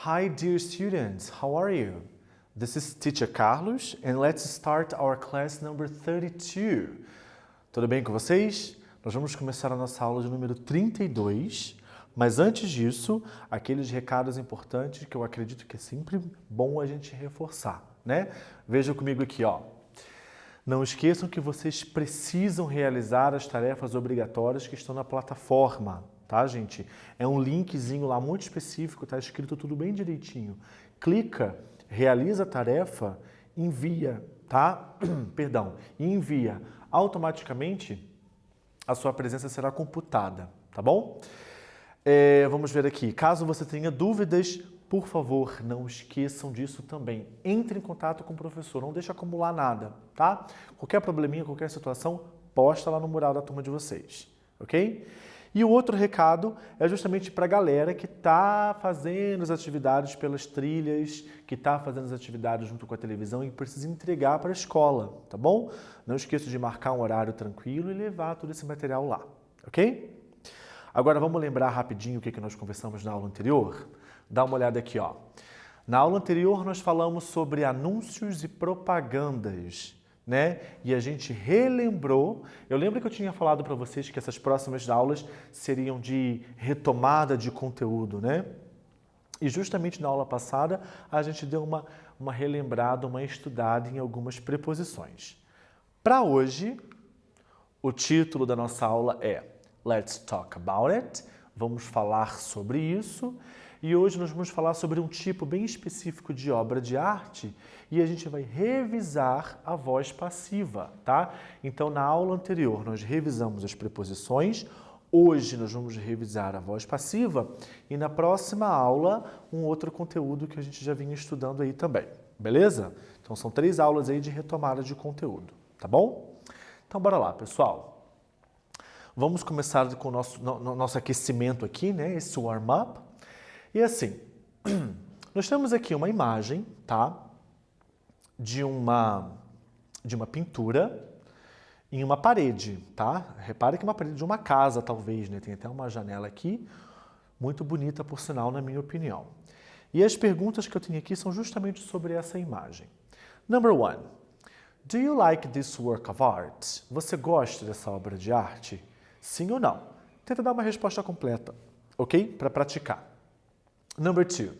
Hi dear students, how are you? This is Teacher Carlos and let's start our class number 32. Tudo bem com vocês? Nós vamos começar a nossa aula de número 32, mas antes disso, aqueles recados importantes que eu acredito que é sempre bom a gente reforçar, né? Veja comigo aqui, ó. Não esqueçam que vocês precisam realizar as tarefas obrigatórias que estão na plataforma, tá, gente? É um linkzinho lá muito específico, tá escrito tudo bem direitinho. Clica, realiza a tarefa, envia, tá? Perdão, envia. Automaticamente a sua presença será computada, tá bom? Vamos ver aqui. Caso você tenha dúvidas, por favor, não esqueçam disso também. Entre em contato com o professor, não deixe acumular nada, tá? Qualquer probleminha, qualquer situação, posta lá no mural da turma de vocês, ok? E o outro recado é justamente para a galera que está fazendo as atividades pelas trilhas, que está fazendo as atividades junto com a televisão e precisa entregar para a escola, tá bom? Não esqueça de marcar um horário tranquilo e levar todo esse material lá, ok? Agora vamos lembrar rapidinho o que nós conversamos na aula anterior? Dá uma olhada aqui, ó. Na aula anterior nós falamos sobre anúncios e propagandas, né? E a gente relembrou. Eu lembro que eu tinha falado para vocês que essas próximas aulas seriam de retomada de conteúdo, né? E justamente na aula passada a gente deu uma relembrada, uma estudada em algumas preposições. Para hoje, o título da nossa aula é Let's Talk About It. Vamos falar sobre isso. E hoje nós vamos falar sobre um tipo bem específico de obra de arte e a gente vai revisar a voz passiva, tá? Então, na aula anterior, nós revisamos as preposições, hoje nós vamos revisar a voz passiva e na próxima aula, um outro conteúdo que a gente já vinha estudando aí também, beleza? Então, são 3 aulas aí de retomada de conteúdo, tá bom? Então, bora lá, pessoal. Vamos começar com o nosso aquecimento aqui, né? Esse warm-up. E assim, nós temos aqui uma imagem, tá? De uma pintura em uma parede, tá? Repare que é uma parede de uma casa, talvez, né? Tem até uma janela aqui, muito bonita, por sinal, na minha opinião. E as perguntas que eu tenho aqui são justamente sobre essa imagem. Number 1. Do you like this work of art? Você gosta dessa obra de arte? Sim ou não? Tenta dar uma resposta completa, ok? Para praticar. Number 2.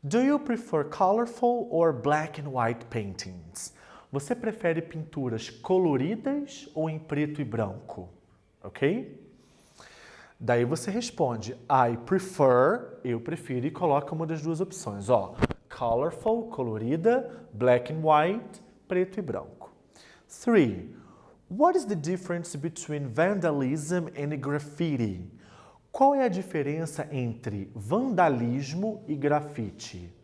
Do you prefer colorful or black and white paintings? Você prefere pinturas coloridas ou em preto e branco? Ok? Daí você responde, I prefer, eu prefiro, e coloca uma das duas opções. Ó, colorful, colorida, black and white, preto e branco. 3. What is the difference between vandalism and graffiti? Qual é a diferença entre vandalismo e grafite?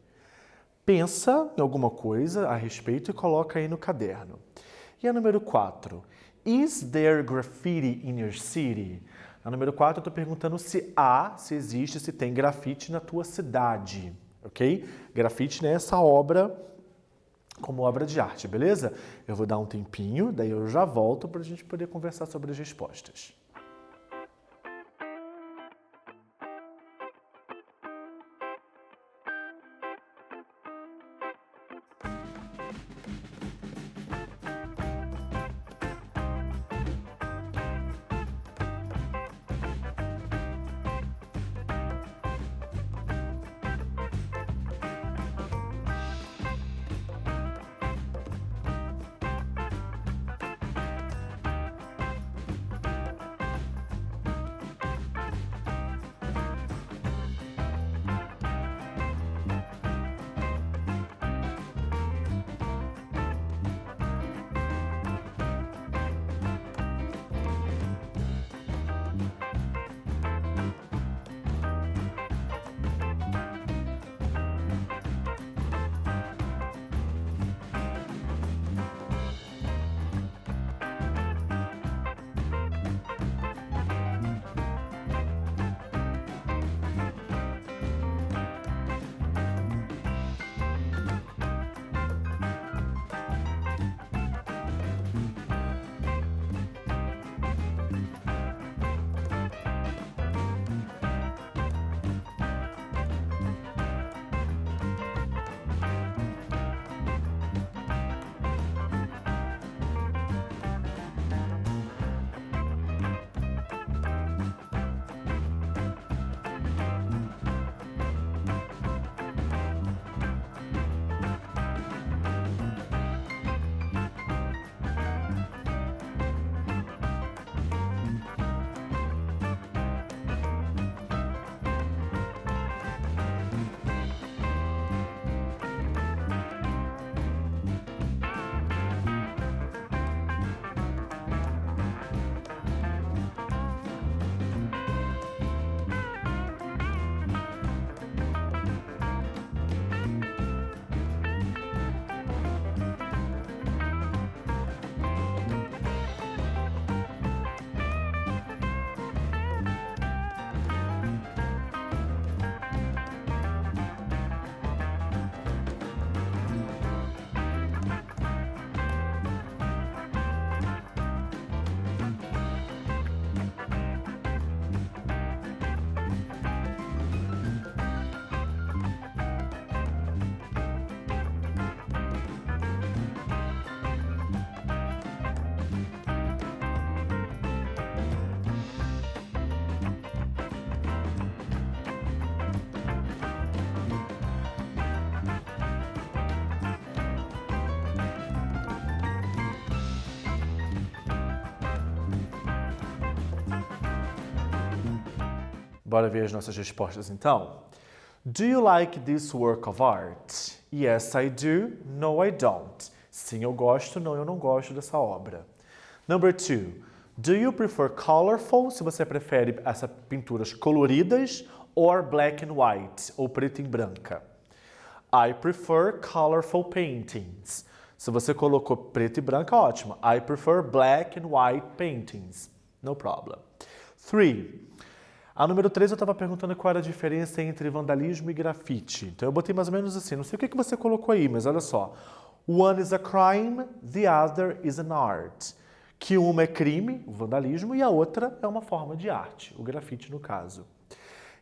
Pensa em alguma coisa a respeito e coloca aí no caderno. E a número 4. Is there graffiti in your city? A número 4 eu estou perguntando se existe, se tem grafite na tua cidade, ok? Grafite não é essa obra como obra de arte, beleza? Eu vou dar um tempinho, daí eu já volto para a gente poder conversar sobre as respostas. Bora ver as nossas respostas então. Do you like this work of art? Yes, I do. No, I don't. Sim, eu gosto. Não, eu não gosto dessa obra. Number 2. Do you prefer colorful? Se você prefere essas pinturas coloridas, or black and white, ou preto e branca. I prefer colorful paintings. Se você colocou preto e branco, ótimo. I prefer black and white paintings. No problem. 3. A número 3 eu estava perguntando qual era a diferença entre vandalismo e grafite. Então eu botei mais ou menos assim, não sei o que você colocou aí, mas olha só. One is a crime, the other is an art. Que uma é crime, o vandalismo, e a outra é uma forma de arte, o grafite no caso.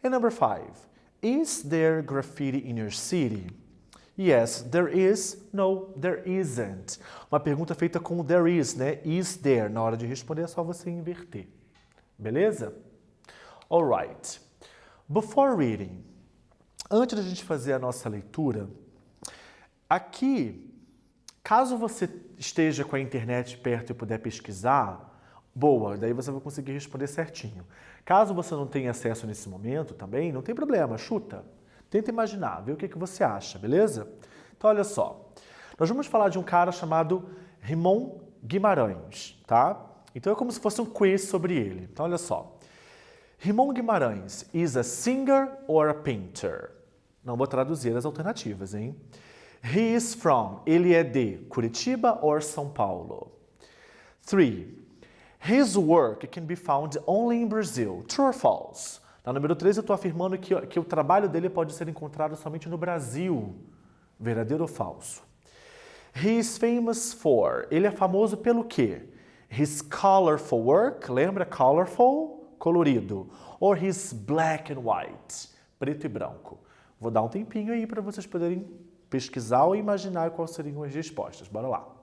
And number 5. Is there graffiti in your city? Yes, there is. No, there isn't. Uma pergunta feita com there is, né? Is there. Na hora de responder é só você inverter. Beleza? Alright. Before reading, antes da gente fazer a nossa leitura, aqui, caso você esteja com a internet perto e puder pesquisar, boa, daí você vai conseguir responder certinho. Caso você não tenha acesso nesse momento também, não tem problema, chuta. Tenta imaginar, vê o que você acha, beleza? Então, olha só. Nós vamos falar de um cara chamado Ramon Guimarães, tá? Então, é como se fosse um quiz sobre ele. Então, olha só. Ramon Guimarães is a singer or a painter? Não vou traduzir as alternativas, hein? He is from, ele é de Curitiba or São Paulo? 3. His work can be found only in Brazil. True or false? Na número 3 eu estou afirmando que o trabalho dele pode ser encontrado somente no Brasil. Verdadeiro ou falso? He is famous for, ele é famoso pelo quê? His colorful work, lembra colorful? Colorido. Or his black and white, preto e branco. Vou dar um tempinho aí para vocês poderem pesquisar ou imaginar quais seriam as respostas. Bora lá.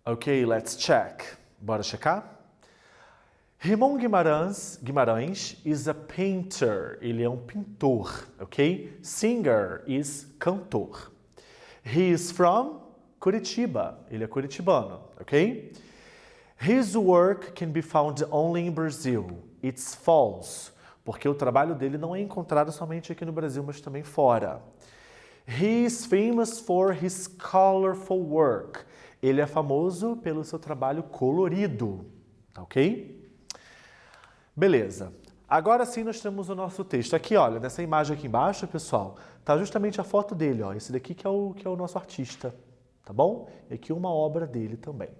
Ok, let's check. Bora checar? Ramon Guimarães is a painter. Ele é um pintor, ok? Singer is cantor. He is from Curitiba. Ele é curitibano, ok? His work can be found only in Brazil. It's false. Porque o trabalho dele não é encontrado somente aqui no Brasil, mas também fora. He is famous for his colorful work. Ele é famoso pelo seu trabalho colorido, ok? Beleza. Agora sim nós temos o nosso texto. Aqui, olha, nessa imagem aqui embaixo, pessoal, tá justamente a foto dele, ó. Esse daqui que é o nosso artista, tá bom? E aqui uma obra dele também.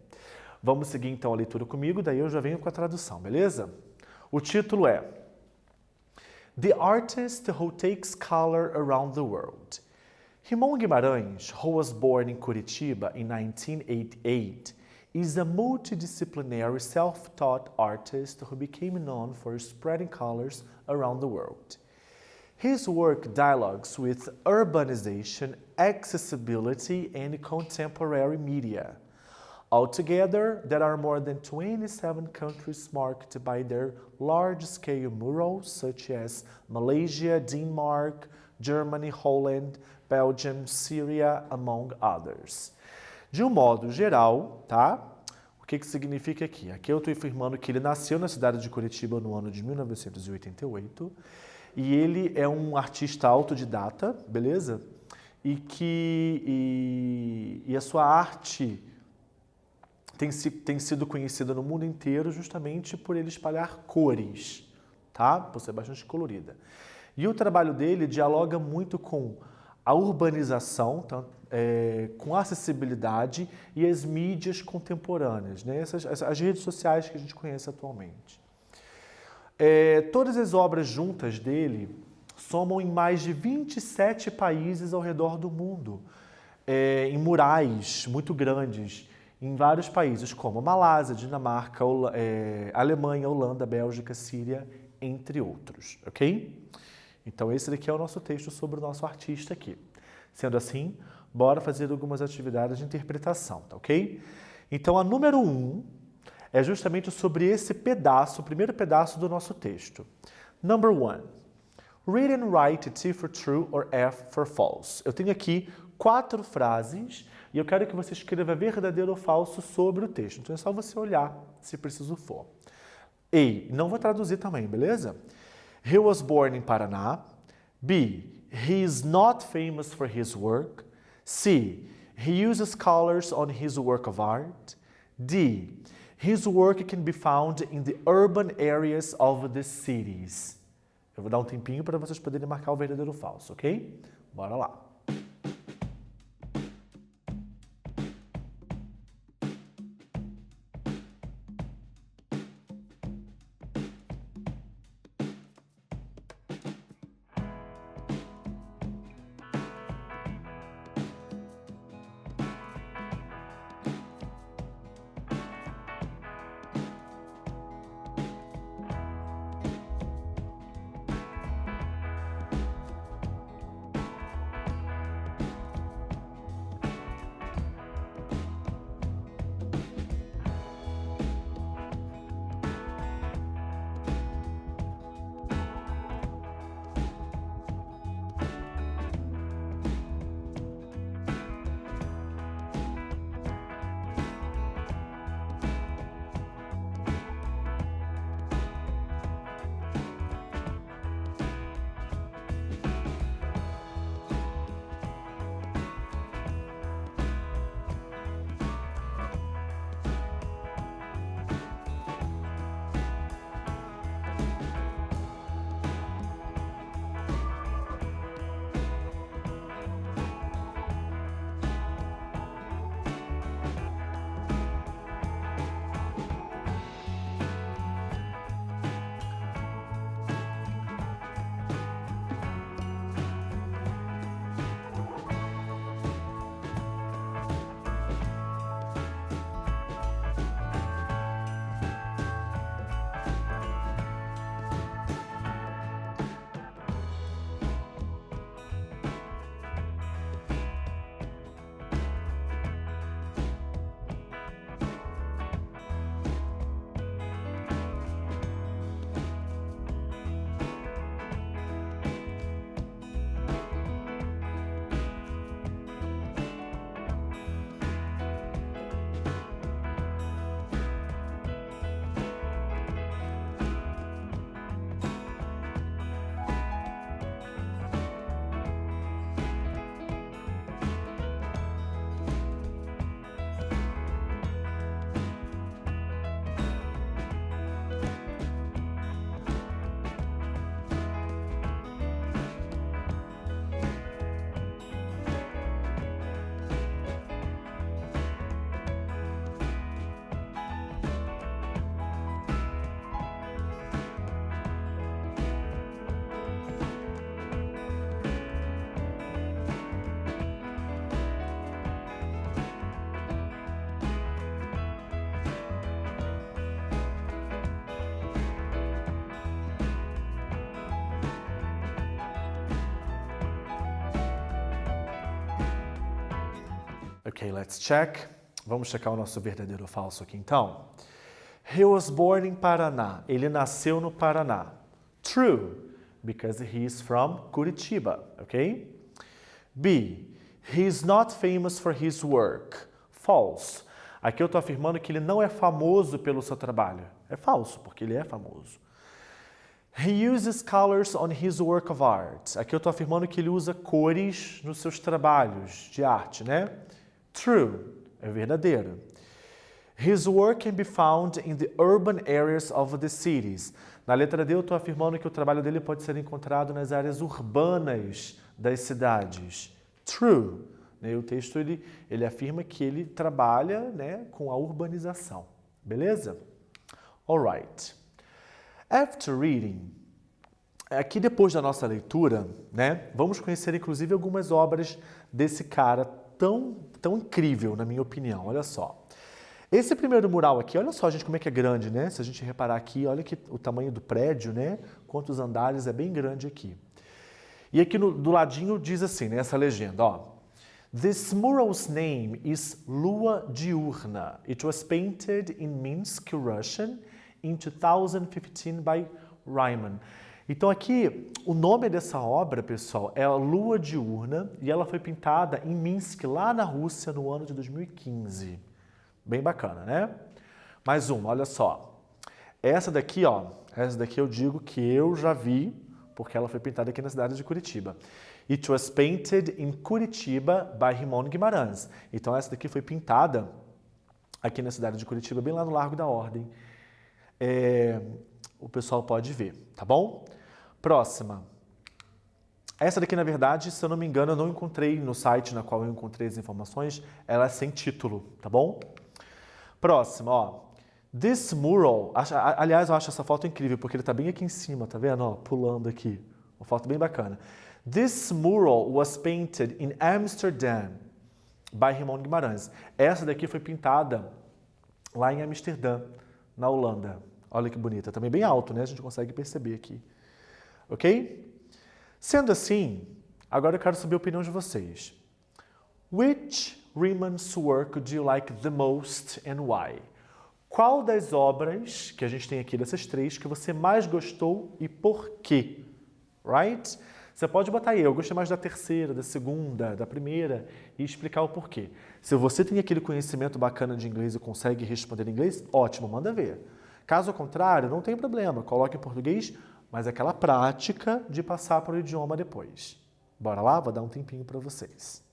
Vamos seguir então a leitura comigo, daí eu já venho com a tradução, beleza? O título é The Artist Who Takes Color Around the World. Ramon Guimarães, who was born in Curitiba in 1988, is a multidisciplinary self-taught artist who became known for spreading colors around the world. His work dialogues with urbanization, accessibility, and contemporary media. Altogether, there are more than 27 countries marked by their large-scale murals, such as Malaysia, Denmark, Germany, Holland, Belgium, Syria, among others. De um modo geral, tá? O que significa aqui? Aqui eu estou afirmando que ele nasceu na cidade de Curitiba no ano de 1988 e ele é um artista autodidata, beleza? E a sua arte tem sido conhecida no mundo inteiro justamente por ele espalhar cores, tá? Por ser bastante colorida. E o trabalho dele dialoga muito com a urbanização, com a acessibilidade e as mídias contemporâneas, né? As redes sociais que a gente conhece atualmente. Todas as obras juntas dele somam em mais de 27 países ao redor do mundo, em murais muito grandes, em vários países como Malásia, Dinamarca, Alemanha, Holanda, Bélgica, Síria, entre outros, ok? Então esse daqui é o nosso texto sobre o nosso artista aqui. Sendo assim, bora fazer algumas atividades de interpretação, tá ok? Então a número 1 é justamente sobre esse pedaço, o primeiro pedaço do nosso texto. Number 1. Read and write T for true or F for false. Eu tenho aqui 4 frases e eu quero que você escreva verdadeiro ou falso sobre o texto. Então é só você olhar, se preciso for. A. Não vou traduzir também, beleza? He was born in Paraná. B. He is not famous for his work. C. He uses colors on his work of art. D. His work can be found in the urban areas of the cities. Eu vou dar um tempinho para vocês poderem marcar o verdadeiro ou falso, ok? Bora lá. Ok, let's check. Vamos checar o nosso verdadeiro ou falso aqui então. He was born in Paraná. Ele nasceu no Paraná. True, because he is from Curitiba, ok? B, he is not famous for his work. False. Aqui eu estou afirmando que ele não é famoso pelo seu trabalho. É falso, porque ele é famoso. He uses colors on his work of art. Aqui eu estou afirmando que ele usa cores nos seus trabalhos de arte, né? True, é verdadeiro. His work can be found in the urban areas of the cities. Na letra D eu estou afirmando que o trabalho dele pode ser encontrado nas áreas urbanas das cidades. True. E o texto ele afirma que ele trabalha, né, com a urbanização. Beleza? Alright. After reading, aqui depois da nossa leitura, né, vamos conhecer inclusive algumas obras desse cara tão incrível, na minha opinião. Olha só. Esse primeiro mural aqui, olha só, gente, como é que é grande, né? Se a gente reparar aqui, olha que o tamanho do prédio, né? Quantos andares, é bem grande aqui. E aqui do ladinho diz assim, né, essa legenda, ó. This mural's name is Lua Diurna. It was painted in Minsk, Russian, in 2015 by Ryman. Então aqui, o nome dessa obra, pessoal, é a Lua Diurna e ela foi pintada em Minsk, lá na Rússia, no ano de 2015. Bem bacana, né? Mais uma, olha só. Essa daqui, ó, essa daqui eu digo que eu já vi, porque ela foi pintada aqui na cidade de Curitiba. It was painted in Curitiba by Ramon Guimarães. Então essa daqui foi pintada aqui na cidade de Curitiba, bem lá no Largo da Ordem. O pessoal pode ver, tá bom? Próxima. Essa daqui, na verdade, se eu não me engano, eu não encontrei no site na qual eu encontrei as informações, ela é sem título, tá bom? Próxima, ó. This mural, aliás, eu acho essa foto incrível, porque ele tá bem aqui em cima, tá vendo? Ó, pulando aqui. Uma foto bem bacana. This mural was painted in Amsterdam by Ramon Guimarães. Essa daqui foi pintada lá em Amsterdã, na Holanda. Olha que bonita. Também bem alto, né? A gente consegue perceber aqui. Ok? Sendo assim, agora eu quero saber a opinião de vocês. Which Rieman's work do you like the most and why? Qual das obras que a gente tem aqui dessas três que você mais gostou e por quê? Right? Você pode botar aí, eu gostei mais da terceira, da segunda, da primeira e explicar o porquê. Se você tem aquele conhecimento bacana de inglês e consegue responder em inglês, ótimo, manda ver. Caso contrário, não tem problema, coloque em português, mas aquela prática de passar para o idioma depois. Bora lá? Vou dar um tempinho para vocês.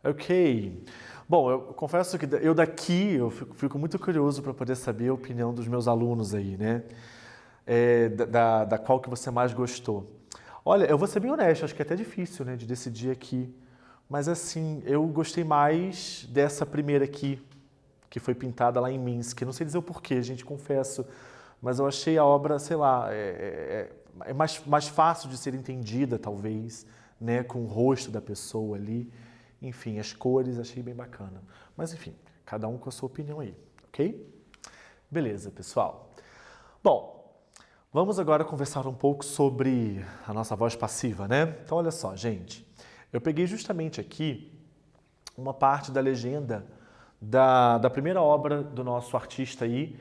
Ok. Bom, eu confesso que eu daqui eu fico muito curioso para poder saber a opinião dos meus alunos aí, né? Da qual que você mais gostou. Olha, eu vou ser bem honesto, acho que é até difícil, né, de decidir aqui. Mas assim, eu gostei mais dessa primeira aqui, que foi pintada lá em Minsk. Não sei dizer o porquê, gente, confesso. Mas eu achei a obra, sei lá, mais fácil de ser entendida, talvez, né, com o rosto da pessoa ali. Enfim, as cores achei bem bacana. Mas enfim, cada um com a sua opinião aí, ok? Beleza, pessoal. Bom, vamos agora conversar um pouco sobre a nossa voz passiva, né? Então, olha só, gente. Eu peguei justamente aqui uma parte da legenda da primeira obra do nosso artista aí,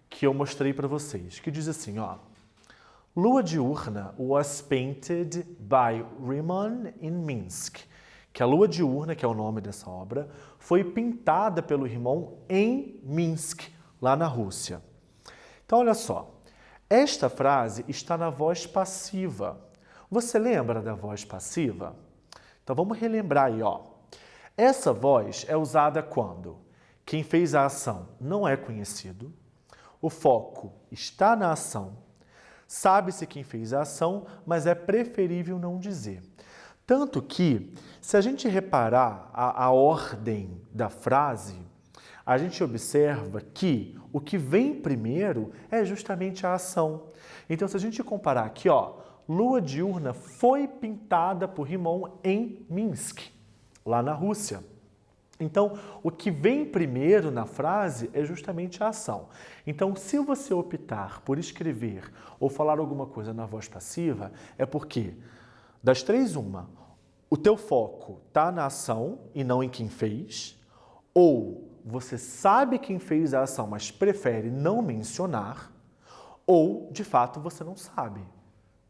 que eu mostrei para vocês, que diz assim, ó. Lua Diurna was painted by Riemann in Minsk. Que a Lua Diurna, que é o nome dessa obra, foi pintada pelo Riemann em Minsk, lá na Rússia. Então, olha só. Esta frase está na voz passiva. Você lembra da voz passiva? Então, vamos relembrar aí, ó. Essa voz é usada quando quem fez a ação não é conhecido, o foco está na ação, sabe-se quem fez a ação, mas é preferível não dizer. Tanto que, se a gente reparar a ordem da frase, a gente observa que o que vem primeiro é justamente a ação. Então, se a gente comparar aqui, ó, Lua Diurna foi pintada por Riemann em Minsk, lá na Rússia. Então, o que vem primeiro na frase é justamente a ação. Então, se você optar por escrever ou falar alguma coisa na voz passiva, é porque, das três, uma, o teu foco está na ação e não em quem fez, ou você sabe quem fez a ação, mas prefere não mencionar, ou, de fato, você não sabe.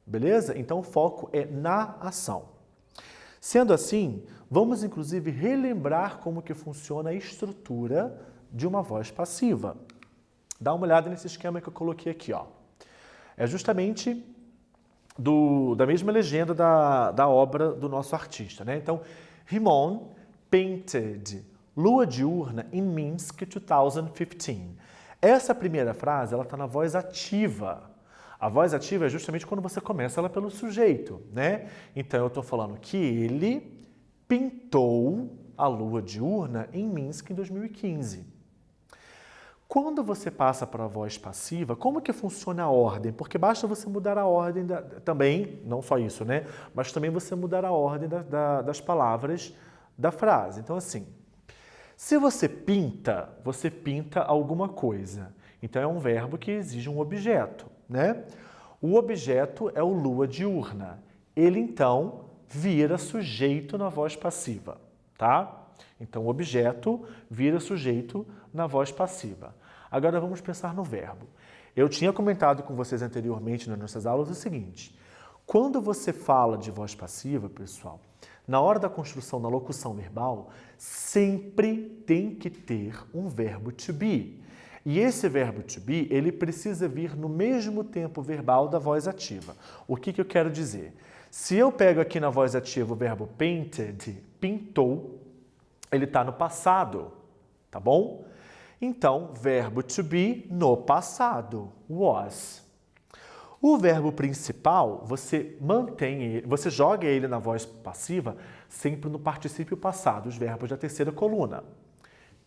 Beleza? Então, o foco é na ação. Sendo assim, vamos inclusive relembrar como que funciona a estrutura de uma voz passiva. Dá uma olhada nesse esquema que eu coloquei aqui, ó. É justamente da mesma legenda da obra do nosso artista, né? Então, Riemann painted Lua Diurna in Minsk 2015. Essa primeira frase, ela está na voz ativa. A voz ativa é justamente quando você começa ela pelo sujeito, né? Então, eu estou falando que ele pintou a Lua Diurna em Minsk em 2015. Quando você passa para a voz passiva, como que funciona a ordem? Porque basta você mudar a ordem também, não só isso, né? Mas também você mudar a ordem das palavras da frase. Então, assim, se você pinta alguma coisa. Então, é um verbo que exige um objeto, né? O objeto é o Lua Diurna. Ele, então, vira sujeito na voz passiva, tá? Então, o objeto vira sujeito na voz passiva. Agora, vamos pensar no verbo. Eu tinha comentado com vocês anteriormente nas nossas aulas o seguinte. Quando você fala de voz passiva, pessoal, na hora da construção da locução verbal, sempre tem que ter um verbo to be. E esse verbo to be, ele precisa vir no mesmo tempo verbal da voz ativa. O que eu quero dizer? Se eu pego aqui na voz ativa o verbo painted, pintou, ele está no passado, tá bom? Então, verbo to be no passado, was. O verbo principal, você joga ele na voz passiva sempre no particípio passado, os verbos da terceira coluna.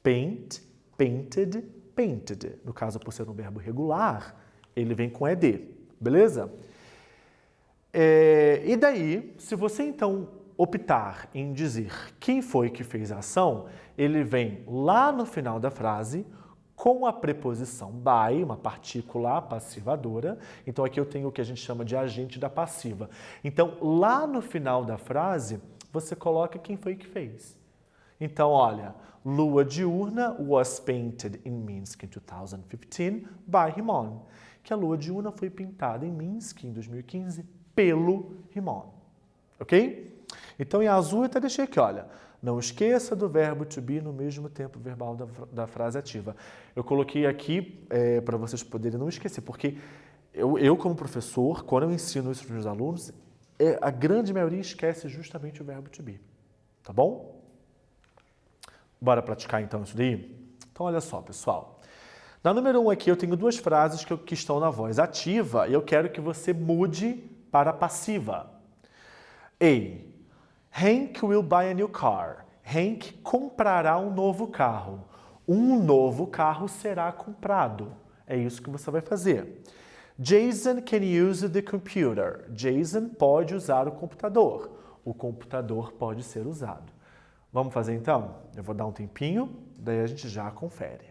Paint, painted, painted. No caso, por ser um verbo regular, ele vem com ed, beleza? E daí, se você então optar em dizer quem foi que fez a ação, ele vem lá no final da frase com a preposição by, uma partícula passivadora. Então, aqui eu tenho o que a gente chama de agente da passiva. Então, lá no final da frase, você coloca quem foi que fez. Então, olha, Lua Diurna was painted in Minsk in 2015 by Riemann. Que a Lua Diurna foi pintada em Minsk em 2015 pelo Riemann. Ok? Então, em azul eu até deixei aqui, olha, não esqueça do verbo to be no mesmo tempo verbal da frase ativa. Eu coloquei aqui para vocês poderem não esquecer, porque eu como professor, quando eu ensino isso para os meus alunos, a grande maioria esquece justamente o verbo to be. Tá bom? Bora praticar então isso daí? Então olha só, pessoal. Na número 1 aqui eu tenho duas frases que estão na voz ativa e eu quero que você mude para a passiva. A. Hank will buy a new car. Hank comprará um novo carro. Um novo carro será comprado. É isso que você vai fazer. Jason can use the computer. Jason pode usar o computador. O computador pode ser usado. Vamos fazer então? Eu vou dar um tempinho, daí a gente já confere.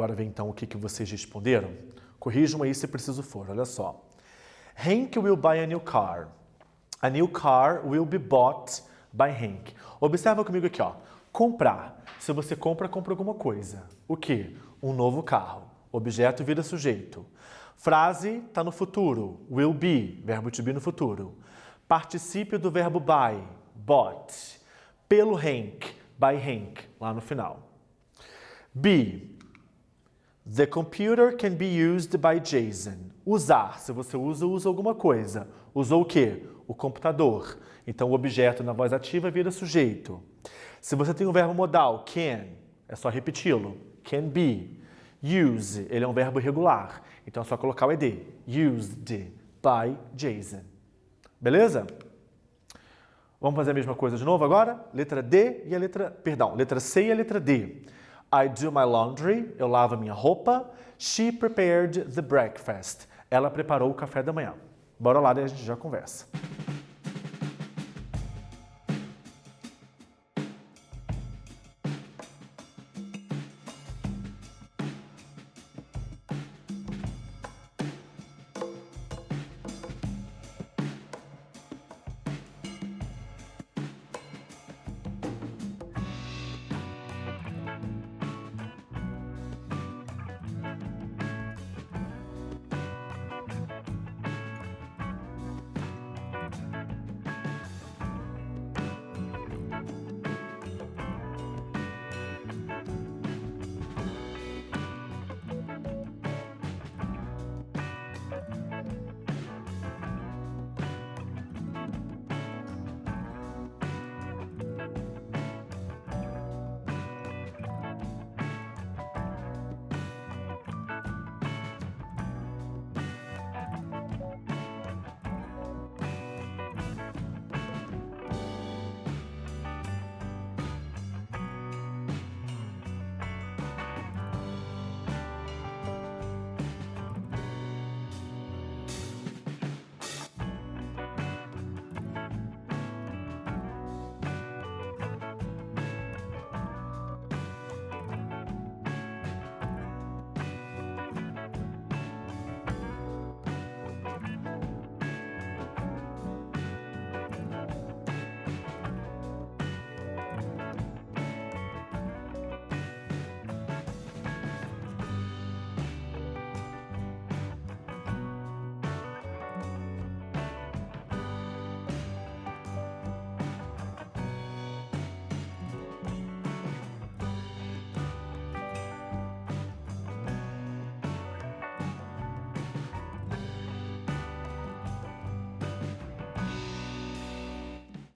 Bora ver então o que vocês responderam? Corrijam aí se preciso for, olha só. Hank will buy a new car. A new car will be bought by Hank. Observa comigo aqui, ó. Comprar. Se você compra, compra alguma coisa. O quê? Um novo carro. Objeto vira sujeito. Frase está no futuro. Will be, verbo to be no futuro. Particípio do verbo buy, bought. Pelo Hank, by Hank, lá no final. B. The computer can be used by Jason. Usar. Se você usa, usa alguma coisa. Usou o quê? O computador. Então, o objeto na voz ativa vira sujeito. Se você tem o verbo modal, can, é só repeti-lo. Can be. Use, ele é um verbo irregular. Então, é só colocar o ed. Used by Jason. Beleza? Vamos fazer a mesma coisa de novo agora? Letra D e a letra... Perdão, letra C e a letra D. I do my laundry, eu lavo a minha roupa. She prepared the breakfast. Ela preparou o café da manhã. Bora lá, daí a gente já conversa.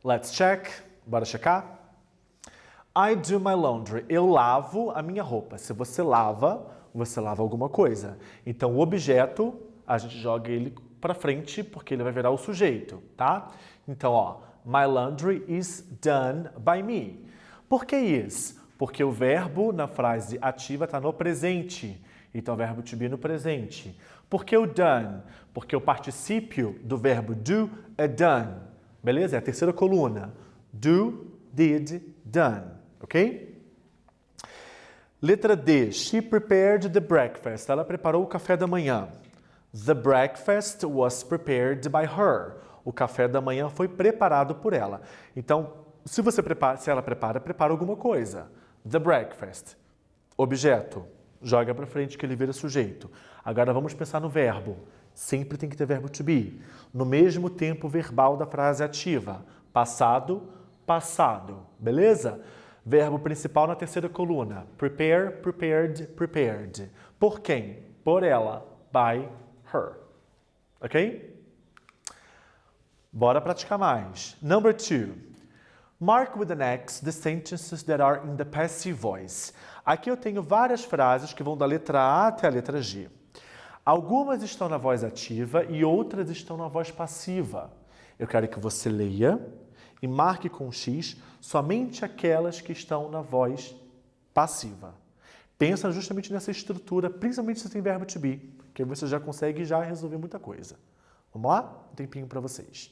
Let's check. Bora checar? I do my laundry. Eu lavo a minha roupa. Se você lava alguma coisa. Então, o objeto, a gente joga ele para frente porque ele vai virar o sujeito, tá? Então, ó, my laundry is done by me. Por que is? Porque o verbo na frase ativa está no presente. Então, o verbo to be no presente. Por que o done? Porque o particípio do verbo do é done. Beleza? É a terceira coluna. Do, did, done. Ok? Letra D. She prepared the breakfast. Ela preparou o café da manhã. The breakfast was prepared by her. O café da manhã foi preparado por ela. Então, se ela prepara alguma coisa. The breakfast. Objeto. Joga para frente que ele vira sujeito. Agora vamos pensar no verbo. Sempre tem que ter verbo to be. No mesmo tempo verbal da frase ativa. Passado, passado. Beleza? Verbo principal na terceira coluna. Prepare, prepared, prepared. Por quem? Por ela. By her. Ok? Bora praticar mais. Number 2. Mark with an X the sentences that are in the passive voice. Aqui eu tenho várias frases que vão da letra A até a letra G. Algumas estão na voz ativa e outras estão na voz passiva. Eu quero que você leia e marque com X somente aquelas que estão na voz passiva. Pensa justamente nessa estrutura, principalmente se tem verbo to be, que aí você já consegue já resolver muita coisa. Vamos lá? Um tempinho para vocês.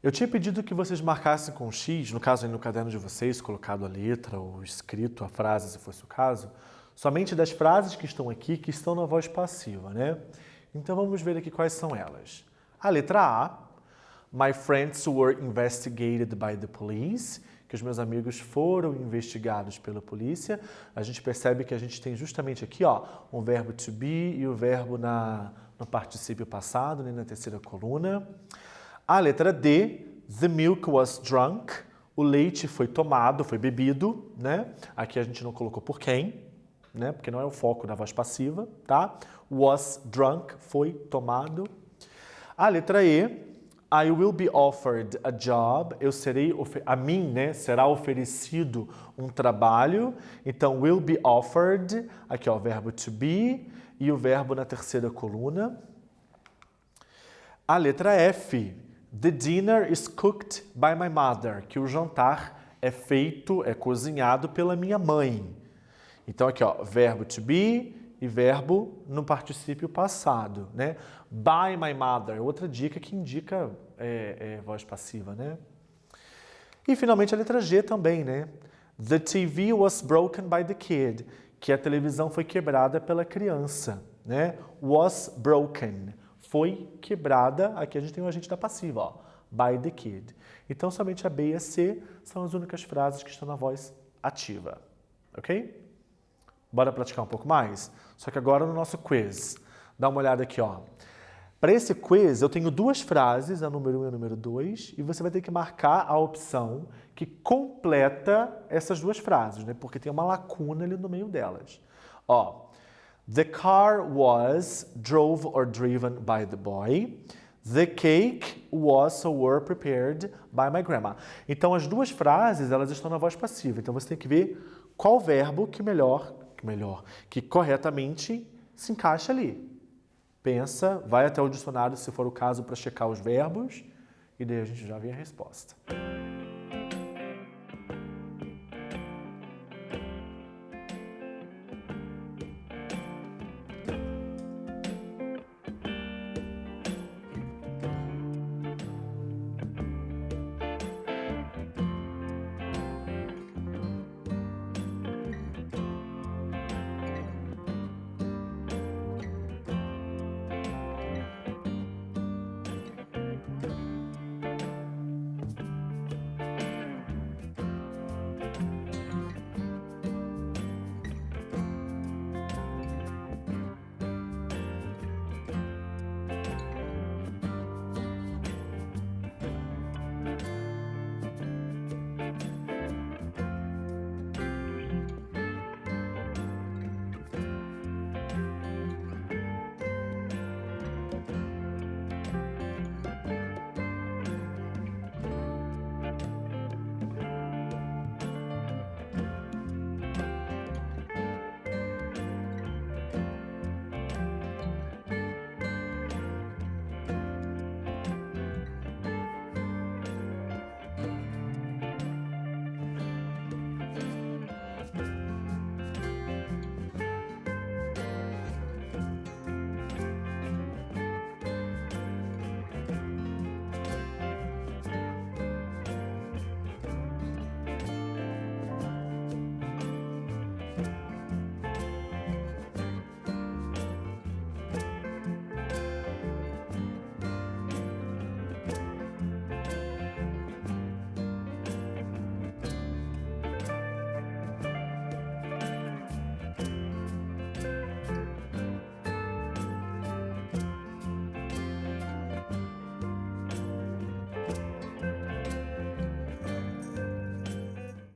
Eu tinha pedido que vocês marcassem com X, no caso aí no caderno de vocês, colocado a letra ou escrito a frase, se fosse o caso, somente das frases que estão aqui, que estão na voz passiva, né? Então vamos ver aqui quais são elas. A letra A, My friends were investigated by the police, que os meus amigos foram investigados pela polícia. A gente percebe que a gente tem justamente aqui, ó, um verbo to be e o verbo no particípio passado, né, na terceira coluna. A letra D, the milk was drunk, o leite foi tomado, foi bebido, né? Aqui a gente não colocou por quem, né? Porque não é o foco da voz passiva, tá? Was drunk, foi tomado. A letra E, I will be offered a job, eu serei, a mim, né, será oferecido um trabalho. Então, will be offered, aqui ó, o verbo to be e o verbo na terceira coluna. A letra F, the dinner is cooked by my mother, que o jantar é feito, é cozinhado pela minha mãe. Então aqui ó, verbo to be e verbo no particípio passado, né? By my mother, outra dica que indica voz passiva, né? E finalmente a letra G também, né? The TV was broken by the kid, que a televisão foi quebrada pela criança, né? Was broken, foi quebrada, aqui a gente tem o agente da passiva, ó, by the kid. Então somente a B e a C são as únicas frases que estão na voz ativa, ok? Bora praticar um pouco mais? Só que agora no nosso quiz. Dá uma olhada aqui, ó. Para esse quiz, eu tenho duas frases, a número 1 e a número 2, e você vai ter que marcar a opção que completa essas duas frases, né? Porque tem uma lacuna ali no meio delas. Ó, the car was drove or driven by the boy. The cake was or were prepared by my grandma. Então, as duas frases, elas estão na voz passiva. Então, você tem que ver qual verbo que corretamente se encaixa ali. Pensa, vai até o dicionário, se for o caso, para checar os verbos, e daí a gente já vê a resposta.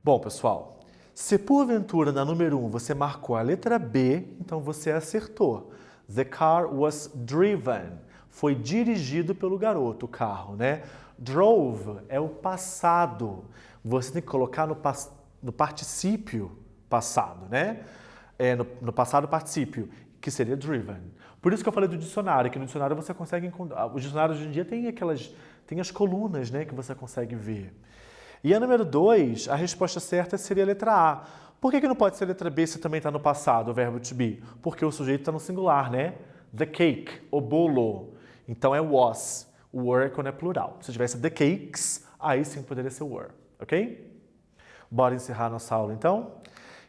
Bom, pessoal, se porventura na número 1 você marcou a letra B, então você acertou. The car was driven. Foi dirigido pelo garoto, o carro, né? Drove é o passado. Você tem que colocar no particípio passado, né? No passado particípio, que seria driven. Por isso que eu falei do dicionário, que no dicionário você consegue encontrar... Os dicionários hoje em dia tem as colunas, né, que você consegue ver. E a número 2, a resposta certa seria a letra A. Por que não pode ser a letra B se também está no passado, o verbo to be? Porque o sujeito está no singular, né? The cake, o bolo. Então é was. O were é quando é plural. Se tivesse the cakes, aí sim poderia ser were, ok? Bora encerrar nossa aula, então?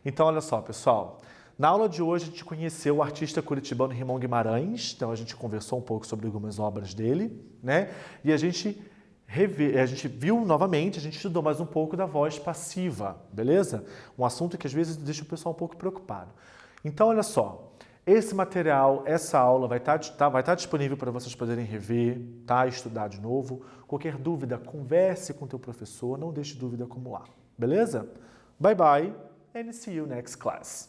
Então, olha só, pessoal. Na aula de hoje, a gente conheceu o artista curitibano Rymão Guimarães. Então, a gente conversou um pouco sobre algumas obras dele, né? E a gente viu novamente, a gente estudou mais um pouco da voz passiva, beleza? Um assunto que às vezes deixa o pessoal um pouco preocupado. Então, olha só, esse material, essa aula vai estar disponível para vocês poderem rever, tá? Estudar de novo. Qualquer dúvida, converse com o teu professor, não deixe dúvida acumular, beleza? Bye bye and see you next class.